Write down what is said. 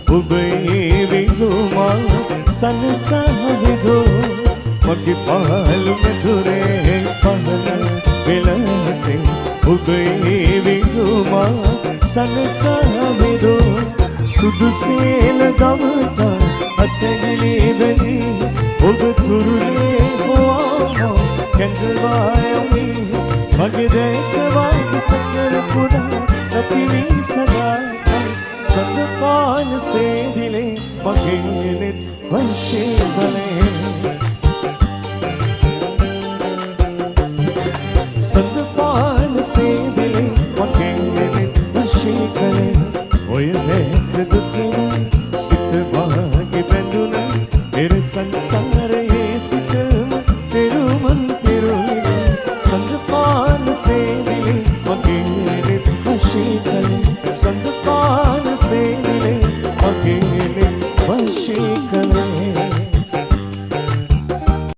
ඔබේ විදුමා සනසවිදු මගේ පහළු මధుරේ පහළ වෙලසේ ඔබේ විදුමා සනසවිදු සුදුසේන ගමත අතගිලි බැදී ඔබ තුරුලේ හොවා කැඳවායමි මගේ දේශවාග සසර පුරා අතිවි සදා සතපාන සේදිලේ මගේ නෙත් වංශේ බලේ